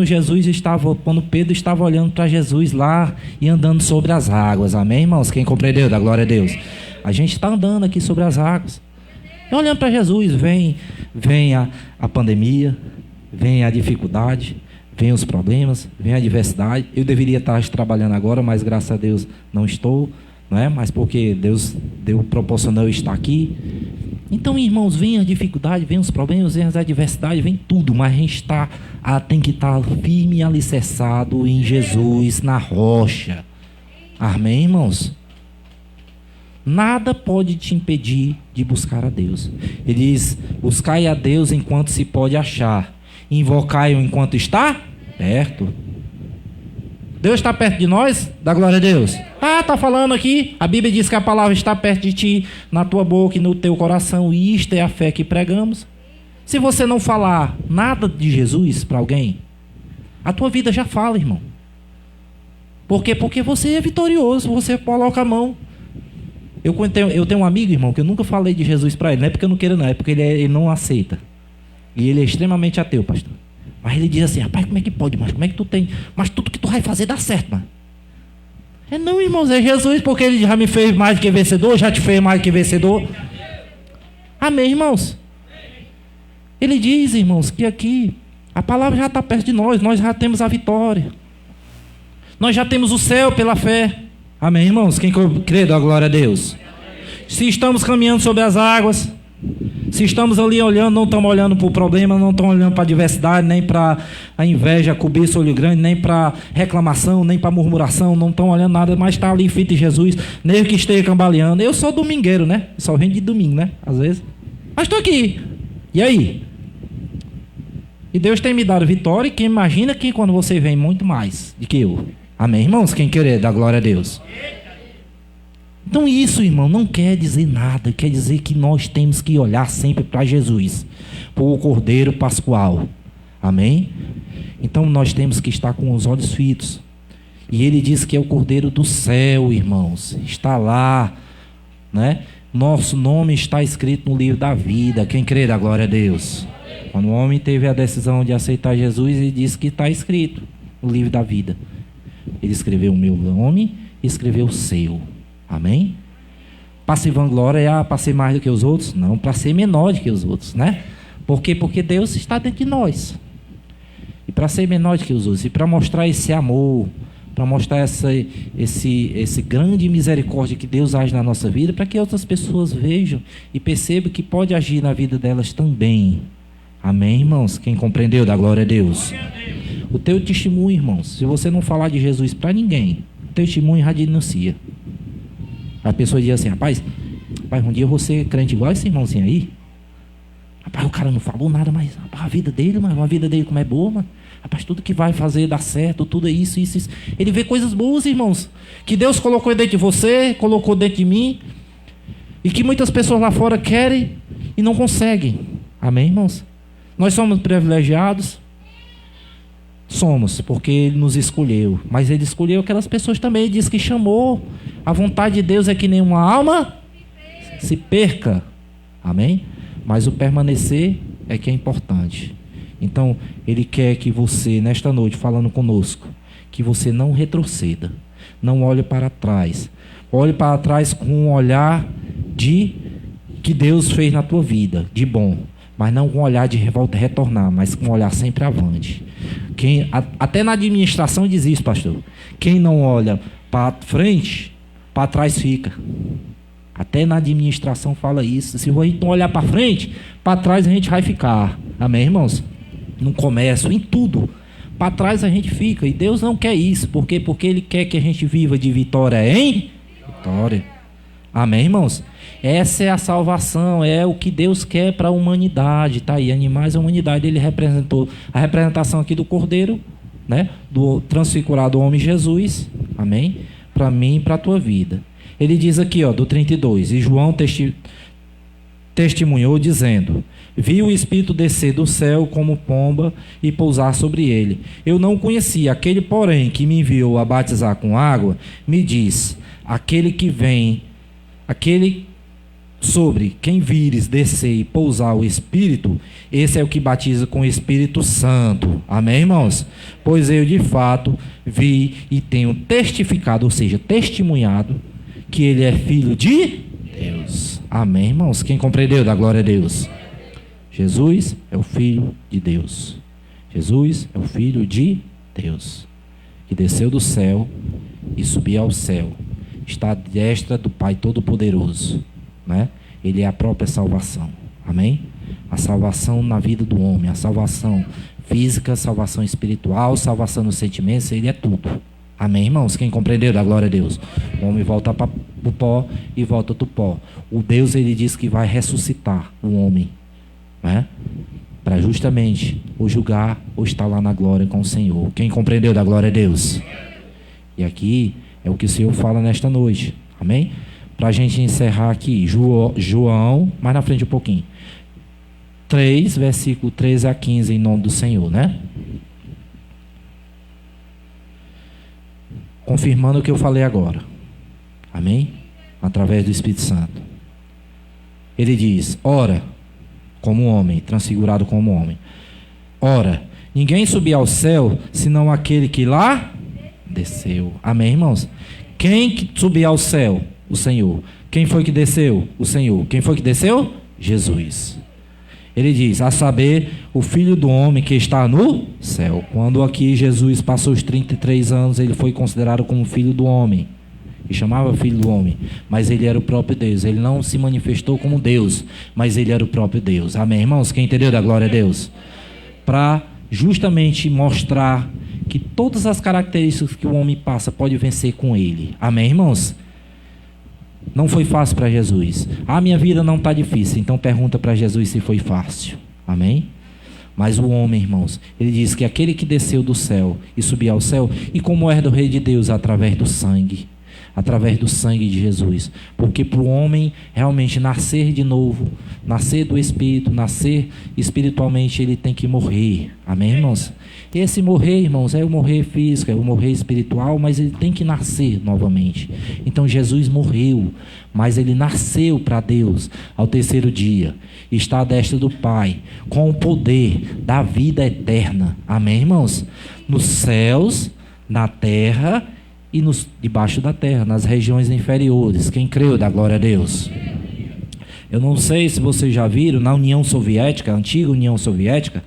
Pedro estava olhando para Jesus lá e andando sobre as águas, amém, irmãos? Quem compreendeu? Da glória a Deus. A gente está andando aqui sobre as águas. E olhando para Jesus, vem a pandemia, vem a dificuldade, vem os problemas, vem a adversidade. Eu deveria estar trabalhando agora, mas graças a Deus não estou, não é? Mas porque Deus proporcionou eu estar aqui. Então, irmãos, vem a dificuldade, vem os problemas, vem as adversidades, vem tudo, mas a gente tem que estar firme e alicerçado em Jesus, na rocha. Amém, irmãos? Nada pode te impedir de buscar a Deus. Ele diz: buscai a Deus enquanto se pode achar, invocai-o enquanto está perto. Deus está perto de nós? Dá glória a Deus. Está falando aqui, a Bíblia diz que a palavra está perto de ti, na tua boca e no teu coração, e isto é a fé que pregamos. Se você não falar nada de Jesus para alguém, a tua vida já fala, irmão. Por quê? Porque você é vitorioso, você coloca a mão. Eu tenho um amigo, irmão, que eu nunca falei de Jesus para ele. Não é porque eu não quero, não. É porque ele não aceita. E ele é extremamente ateu, pastor. Mas ele diz assim: rapaz, como é que pode? Mas como é que tu tem? Mas tudo que tu vai fazer dá certo, mano. Não, irmãos, é Jesus, porque ele já me fez mais do que vencedor, já te fez mais do que vencedor. Amém, irmãos? Ele diz, irmãos, que aqui a palavra já está perto de nós já temos a vitória. Nós já temos o céu pela fé. Amém, irmãos? Quem crê, dá glória a Deus. Se estamos caminhando sobre as águas, se estamos ali olhando, não estamos olhando para o problema, não estamos olhando para a adversidade, nem para a inveja, a cobiça, olho grande, nem para reclamação, nem para murmuração, não estamos olhando nada, mas está ali feito em Jesus, nem que esteja cambaleando. Eu sou domingueiro, né? Só venho de domingo, né? Às vezes. Mas estou aqui. E aí? E Deus tem me dado vitória, e quem imagina que quando você vem muito mais do que eu. Amém, irmãos? Quem querer, dá glória a Deus. Então isso, irmão, não quer dizer nada. Quer dizer que nós temos que olhar sempre para Jesus, para o Cordeiro Pascual. Amém? Então nós temos que estar com os olhos fitos. E ele diz que é o Cordeiro do céu, irmãos. Está lá, né? Nosso nome está escrito no livro da vida. Quem crê, dá glória a Deus. Quando o homem teve a decisão de aceitar Jesus, ele disse que está escrito no livro da vida. Ele escreveu o meu nome e escreveu o seu. Amém? Para ser vanglória, para ser mais do que os outros? Não, para ser menor do que os outros, né? Por quê? Porque Deus está dentro de nós. E para ser menor do que os outros, e para mostrar esse amor, para mostrar esse grande misericórdia que Deus age na nossa vida, para que outras pessoas vejam e percebam que pode agir na vida delas também. Amém, irmãos? Quem compreendeu, dá glória a Deus. O teu testemunho, irmãos, se você não falar de Jesus para ninguém, o teu testemunho já denuncia. A pessoa diz assim: rapaz, um dia eu vou ser crente igual esse irmãozinho aí. Rapaz, o cara não falou nada, mas rapaz, a vida dele como é boa, mano. Rapaz, tudo que vai fazer dá certo, tudo é isso. Ele vê coisas boas, irmãos, que Deus colocou dentro de você, colocou dentro de mim, e que muitas pessoas lá fora querem e não conseguem. Amém, irmãos? Nós somos privilegiados. Somos, porque Ele nos escolheu. Mas Ele escolheu aquelas pessoas também. Ele diz que chamou. A vontade de Deus é que nenhuma alma se perca. Amém? Mas o permanecer é que é importante. Então, Ele quer que você, nesta noite, falando conosco, que você não retroceda. Não olhe para trás. Olhe para trás com um olhar de que Deus fez na tua vida, de bom. Mas não com um olhar de revolta retornar, mas com um olhar sempre avante. Até na administração diz isso, pastor. Quem não olha para frente, para trás fica. Até na administração fala isso. Se a gente não olhar para frente, para trás a gente vai ficar. Amém, irmãos? No comércio, em tudo. Para trás a gente fica. E Deus não quer isso. Por quê? Porque Ele quer que a gente viva de vitória em vitória. Amém, irmãos? Essa é a salvação, é o que Deus quer para a humanidade. Tá aí, animais, a humanidade. Ele representou a representação aqui do Cordeiro, né? Do transfigurado homem Jesus. Amém? Para mim e para a tua vida. Ele diz aqui, ó, do 32. E João testemunhou dizendo: vi o Espírito descer do céu como pomba e pousar sobre ele. Eu não o conhecia. Aquele, porém, que me enviou a batizar com água, me diz: aquele que vem, aquele sobre quem vires descer e pousar o Espírito, esse é o que batiza com o Espírito Santo. Amém, irmãos? Pois eu de fato vi e tenho testificado, ou seja, testemunhado, que ele é filho de Deus. Amém, irmãos? Quem compreendeu, dá glória a Deus. Jesus é o Filho de Deus. Jesus é o Filho de Deus, que desceu do céu e subiu ao céu. Está à destra do Pai Todo-Poderoso, né? Ele é a própria salvação. Amém? A salvação na vida do homem, a salvação física, a salvação espiritual, a salvação nos sentimentos, ele é tudo. Amém, irmãos? Quem compreendeu, dá glória a Deus. O homem volta para o pó e volta do pó. O Deus, ele diz que vai ressuscitar o homem, né? Para justamente ou julgar ou estar lá na glória com o Senhor. Quem compreendeu, dá glória a Deus. E aqui é o que o Senhor fala nesta noite. Amém? Para a gente encerrar aqui, João, mais na frente um pouquinho. 3, versículo 13 a 15, em nome do Senhor, né? Confirmando o que eu falei agora. Amém? Através do Espírito Santo. Ele diz: ora, como homem, transfigurado como homem. Ora, ninguém subiu ao céu, senão aquele que lá desceu. Amém, irmãos? Quem que subiu ao céu? O Senhor. Quem foi que desceu? O Senhor. Quem foi que desceu? Jesus. Ele diz: a saber, o Filho do homem que está no céu. Quando aqui Jesus passou os 33 anos, ele foi considerado como Filho do homem. E chamava Filho do homem. Mas ele era o próprio Deus. Ele não se manifestou como Deus, mas ele era o próprio Deus. Amém, irmãos? Quem entendeu, da glória a Deus? Para justamente mostrar que todas as características que o homem passa pode vencer com ele. Amém, irmãos? Não foi fácil para Jesus. Minha vida não está difícil. Então pergunta para Jesus se foi fácil. Amém? Mas o homem, irmãos, ele diz que aquele que desceu do céu e subiu ao céu, e como é do rei de Deus, através do sangue de Jesus. Porque para o homem realmente nascer de novo, nascer do Espírito, nascer espiritualmente, ele tem que morrer. Amém, irmãos? Esse morrer, irmãos, é o morrer físico, é o morrer espiritual, mas ele tem que nascer novamente. Então Jesus morreu, mas ele nasceu para Deus ao terceiro dia. Está à destra do Pai, com o poder da vida eterna. Amém, irmãos? Nos céus, na terra e debaixo da terra, nas regiões inferiores. Quem creu, dá glória a Deus. Eu não sei se vocês já viram, na União Soviética, a antiga União Soviética,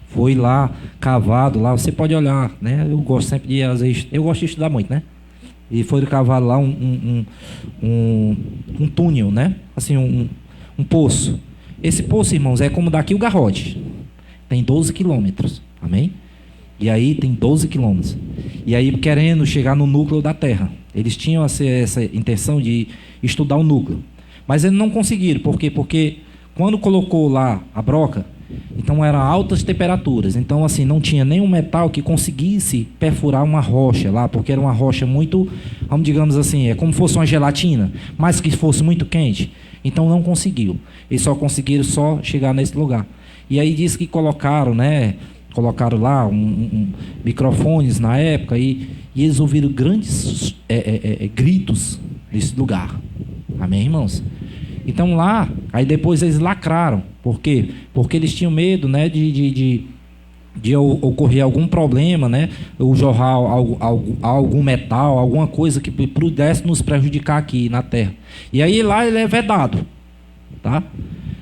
foi lá, cavado lá, você pode olhar, né? Eu gosto sempre de, às vezes, eu gosto de estudar muito, né? E foi cavado lá um túnel, né? Assim, um poço. Esse poço, irmãos, é como daqui o Garrote. Tem 12 quilômetros, amém? E aí tem 12 quilômetros. E aí querendo chegar no núcleo da Terra. Eles tinham essa intenção de estudar o núcleo. Mas eles não conseguiram. Por quê? Porque quando colocou lá a broca, então eram altas temperaturas. Então assim, não tinha nenhum metal que conseguisse perfurar uma rocha lá. Porque era uma rocha muito, digamos assim, é como se fosse uma gelatina. Mas que fosse muito quente. Então não conseguiu. Eles só conseguiram chegar nesse lugar. E aí diz que colocaram, né? Colocaram lá microfones na época e eles ouviram grandes gritos nesse lugar. Amém, irmãos? Então lá, aí depois eles lacraram. Por quê? Porque eles tinham medo, né, de ocorrer algum problema, né? Ou jorrar algum metal, alguma coisa que pudesse nos prejudicar aqui na Terra. E aí lá ele é vedado, tá?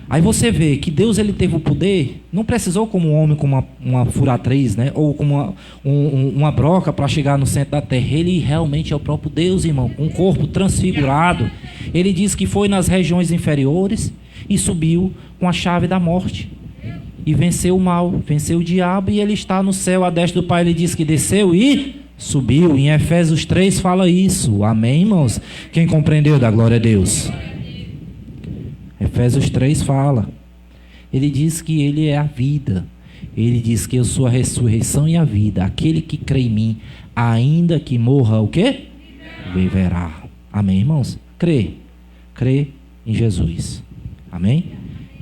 Aí você vê que Deus, ele teve o poder, não precisou como um homem com uma furatriz, né? Ou com uma broca para chegar no centro da terra. Ele realmente é o próprio Deus, irmão, com um corpo transfigurado. Ele diz que foi nas regiões inferiores e subiu com a chave da morte. E venceu o mal, venceu o diabo, e ele está no céu à destra do Pai. Ele diz que desceu e Subiu. Em Efésios 3 fala isso. Amém, irmãos? Quem compreendeu, dá glória a Deus. Efésios 3 fala. Ele diz que ele é a vida. Ele diz que eu sou a ressurreição e a vida. Aquele que crê em mim, ainda que morra, o quê? Viverá. Amém, irmãos? Crê em Jesus. Amém?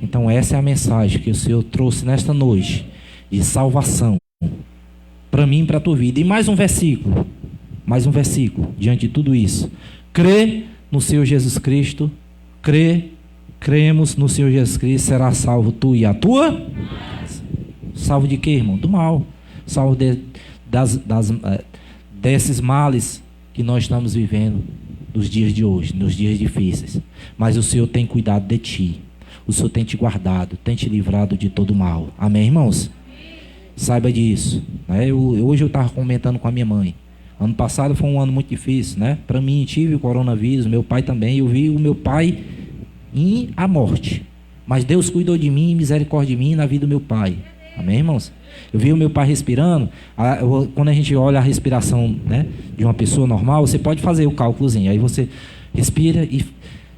Então essa é a mensagem que o Senhor trouxe nesta noite, de salvação, para mim e para a tua vida. E mais um versículo, diante de tudo isso. Crê no Senhor Jesus Cristo, cremos no Senhor Jesus Cristo, será salvo tu e a tua? Salvo de quê, irmão? Do mal. Salvo desses males que nós estamos vivendo nos dias de hoje, nos dias difíceis. Mas o Senhor tem cuidado de ti. O Senhor tem te guardado, tem te livrado de todo mal. Amém, irmãos? Saiba disso. Hoje eu estava comentando com a minha mãe. Ano passado foi um ano muito difícil, né? Para mim, tive o coronavírus, meu pai também. Eu vi o meu pai à morte. Mas Deus cuidou de mim, misericórdia de mim na vida do meu pai. Amém, irmãos? Eu vi o meu pai respirando. Quando a gente olha a respiração, né, de uma pessoa normal, você pode fazer o cálculozinho. Aí você respira e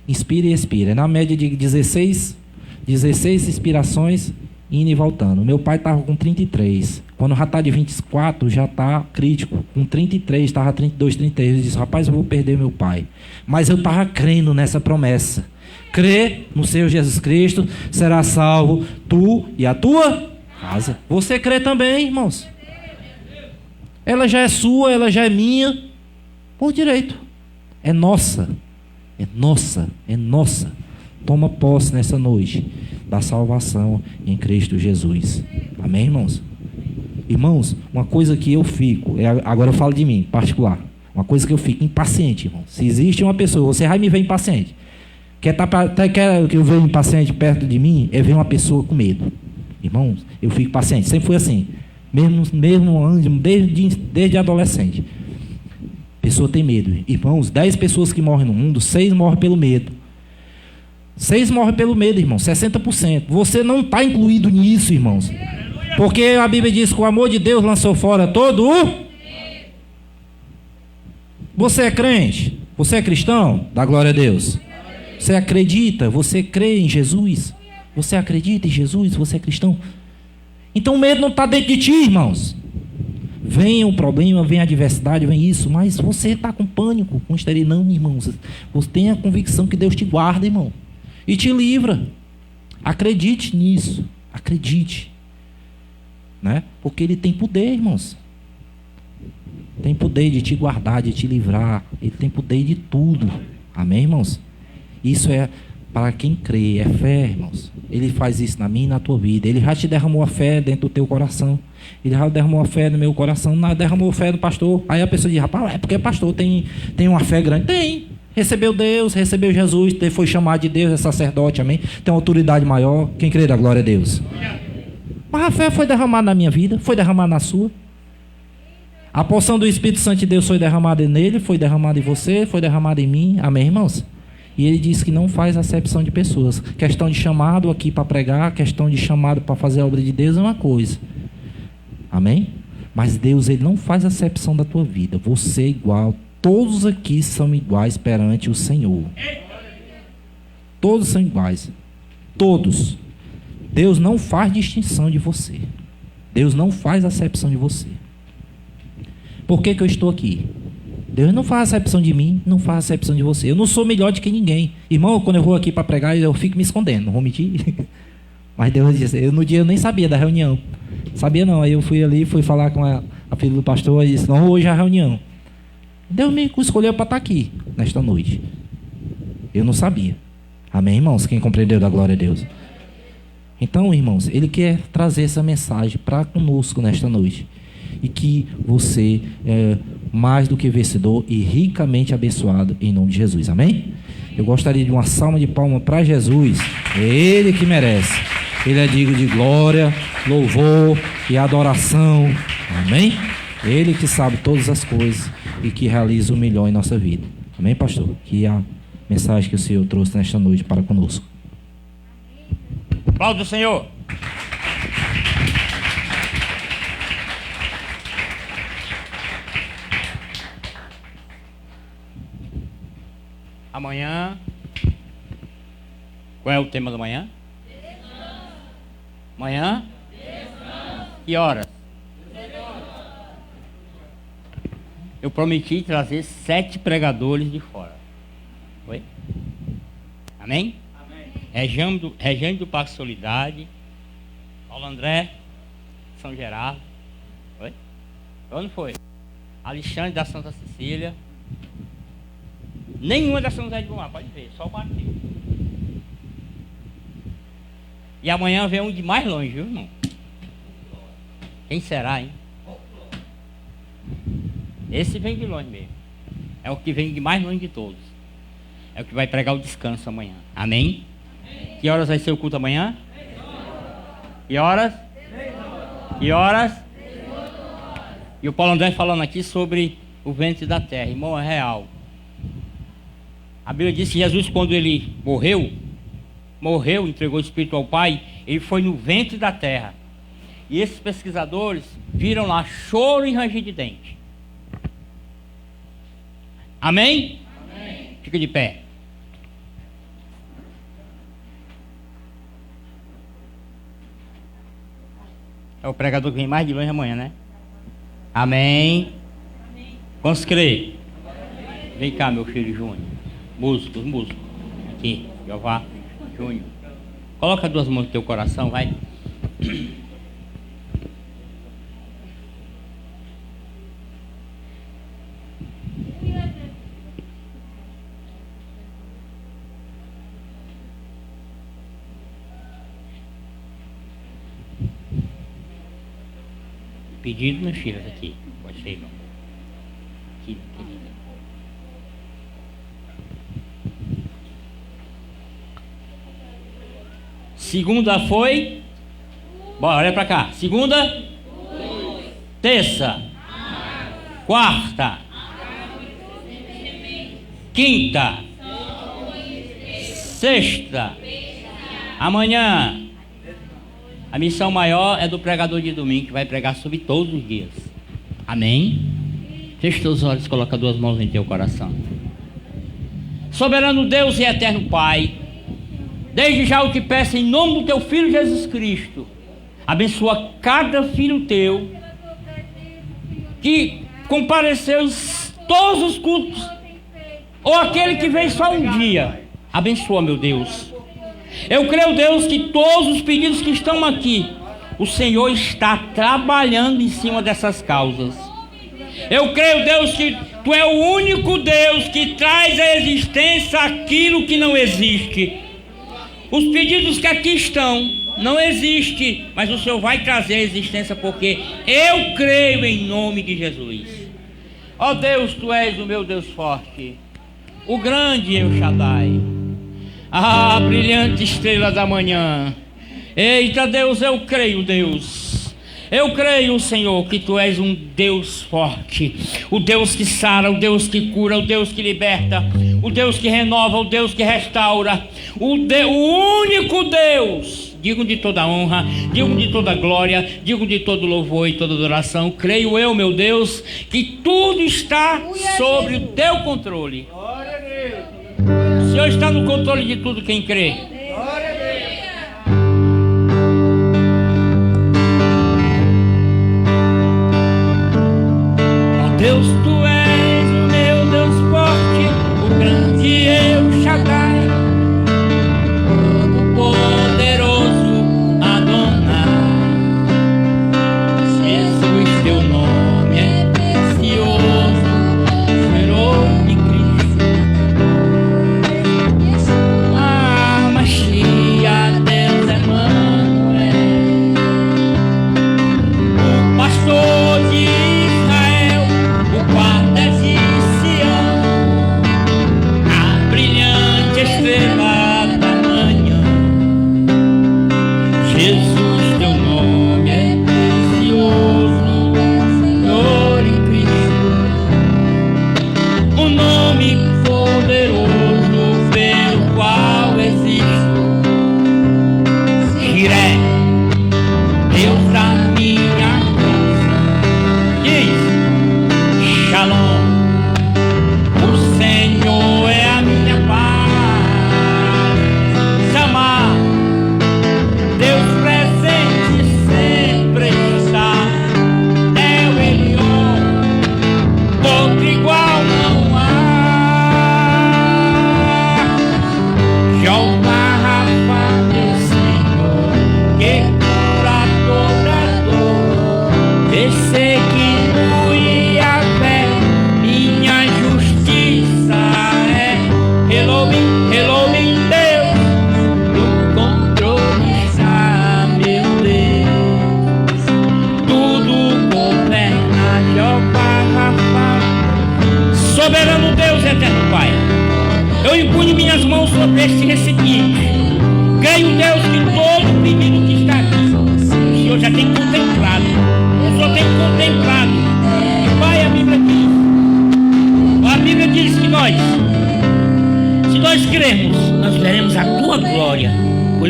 inspira e expira. Na média de 16 respirações, indo e voltando. O meu pai estava com 33. Quando já está de 24, já está crítico. Com 33, estava 32, 33. Ele disse: rapaz, eu vou perder meu pai. Mas eu estava crendo nessa promessa. Crê no Senhor Jesus Cristo, será salvo tu e a tua casa. Você crê também, irmãos? Ela já é sua, ela já é minha, por direito. É nossa. É nossa. É nossa. Toma posse nessa noite da salvação em Cristo Jesus. Amém, irmãos? Irmãos, uma coisa que eu fico, agora eu falo de mim, particular. Uma coisa que eu fico impaciente, irmão. Se existe uma pessoa, você vai me ver impaciente. Quer que eu veja impaciente perto de mim, é ver uma pessoa com medo. Irmãos, eu fico paciente. Sempre fui assim. Mesmo desde adolescente. Pessoa tem medo. Irmãos, 10 pessoas que morrem no mundo, 6 morrem pelo medo. 6 morrem pelo medo, irmão. 60%. Você não está incluído nisso, irmãos. Porque a Bíblia diz que o amor de Deus lançou fora todo o... Você é crente? Você é cristão? Dá glória a Deus. Você acredita? Você crê em Jesus? Você acredita em Jesus? Você é cristão? Então o medo não está dentro de ti, irmãos. Vem o problema, vem a adversidade, vem isso, mas você está com pânico, com histeria. Não, irmãos. Você tem a convicção que Deus te guarda, irmão. E te livra. Acredite nisso. Acredite. Né? Porque Ele tem poder, irmãos. Tem poder de te guardar, de te livrar. Ele tem poder de tudo. Amém, irmãos? Isso é para quem crê, é fé, irmãos. Ele faz isso na minha e na tua vida. Ele já te derramou a fé dentro do teu coração. Ele já derramou a fé no meu coração. Não, derramou a fé do pastor. Aí a pessoa diz: rapaz, é porque pastor tem uma fé grande. Tem. Recebeu Deus, recebeu Jesus, foi chamado de Deus, é sacerdote, amém? Tem uma autoridade maior. Quem crê, dá glória a Deus. Mas a fé foi derramada na minha vida, foi derramada na sua. A porção do Espírito Santo de Deus foi derramada nele, foi derramada em você, foi derramada em mim. Amém, irmãos? E ele diz que não faz acepção de pessoas. Questão de chamado aqui para pregar, questão de chamado para fazer a obra de Deus é uma coisa. Amém? Mas Deus, Ele não faz acepção da tua vida. Você é igual. Todos aqui são iguais perante o Senhor. Todos são iguais. Todos. Deus não faz distinção de você. Deus não faz acepção de você. Por que eu estou aqui? Deus não faz acepção de mim, não faz acepção de você. Eu não sou melhor do que ninguém. Irmão, quando eu vou aqui para pregar, eu fico me escondendo, não vou mentir. Mas Deus disse, no dia eu nem sabia da reunião. Sabia não, aí eu fui ali, fui falar com a filha do pastor e disse: não, hoje é a reunião. Deus me escolheu para estar aqui, nesta noite. Eu não sabia. Amém, irmãos? Quem compreendeu, da glória a Deus. Então, irmãos, Ele quer trazer essa mensagem para conosco nesta noite. E que você é mais do que vencedor e ricamente abençoado em nome de Jesus. Amém? Eu gostaria de uma salva de palmas para Jesus. É Ele que merece. Ele é digno de glória, louvor e adoração. Amém? Ele que sabe todas as coisas e que realiza o melhor em nossa vida. Amém, pastor? Que é a mensagem que o Senhor trouxe nesta noite para conosco. Aplauda o Senhor. Amanhã. Qual é o tema da manhã? Amanhã? Que horas? Eu prometi trazer 7 pregadores de fora. Oi? Amém? Amém. Região do Parque Solidade, Paulo André, São Gerardo. Oi? Onde foi? Alexandre da Santa Cecília. Nenhuma da São José de Bomar, pode ver, só o Marquês. E amanhã vem um de mais longe, viu, irmão? Quem será, hein? Esse vem de longe mesmo. É o que vem de mais longe de todos. É o que vai pregar o descanso amanhã. Amém? Amém. Que horas vai ser o culto amanhã? 18. Que horas? 18. Que horas? 18. E o Paulo André falando aqui sobre o ventre da terra. Irmão, é real. A Bíblia diz que Jesus, quando ele morreu, entregou o Espírito ao Pai, ele foi no ventre da terra. E esses pesquisadores viram lá choro e ranger de dente. Amém? Amém. Fica de pé. É o pregador que vem mais de longe amanhã, né? Amém. Amém. Quantos crê? Vem cá, meu filho Júnior. Músicos. Aqui, Jeová, Júnior. Coloca 2 mãos no teu coração, vai. Pedido, meus filhos, aqui. Pode ser, irmão. Aqui, querida. Segunda foi. Bora, olha pra cá. Segunda. Terça. Quarta. Quinta. Sexta. Amanhã. A missão maior é do pregador de domingo, que vai pregar sobre todos os dias. Amém? Feche teus olhos e coloca 2 mãos em teu coração. Soberano Deus e eterno Pai, desde já eu te peço em nome do teu Filho Jesus Cristo, abençoa cada filho teu que compareceu em todos os cultos, ou aquele que veio só um dia. Abençoa, meu Deus. Eu creio, Deus, que todos os pedidos que estão aqui, o Senhor está trabalhando em cima dessas causas. Eu creio, Deus, que Tu é o único Deus que traz à existência aquilo que não existe. Os pedidos que aqui estão não existem, mas o Senhor vai trazer à existência, porque eu creio em nome de Jesus. Ó Deus, Tu és o meu Deus forte, o grande El Shaddai. Ah, brilhante estrela da manhã. Eita Deus, eu creio, Deus. Eu creio, Senhor, que Tu és um Deus forte, o Deus que sara, o Deus que cura, o Deus que liberta, o Deus que renova, o Deus que restaura, o único Deus, digno de toda honra, digno de toda glória, digno de todo louvor e toda adoração. Creio eu, meu Deus, que tudo está sobre o Teu controle. O Senhor está no controle de tudo, quem crê. Ó Deus, Tu és o meu Deus forte, o grande El Shaddai, o poderoso Adonai. Jesus, Teu nome é precioso, Senhor de Cristo.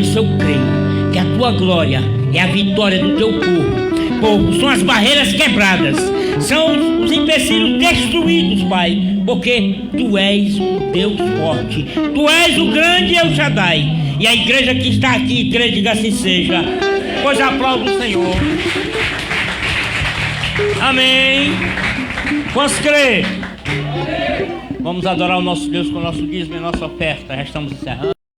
isso eu creio que a tua glória é a vitória do teu povo. São as barreiras quebradas, são os empecilhos destruídos, Pai, porque Tu és o Deus forte, Tu és o grande El Shaddai. E a igreja que está aqui, crê, diga assim seja. Pois aplauda o Senhor. Amém. Posso crer? Vamos adorar o nosso Deus com o nosso dízimo e nossa oferta. Já estamos encerrando.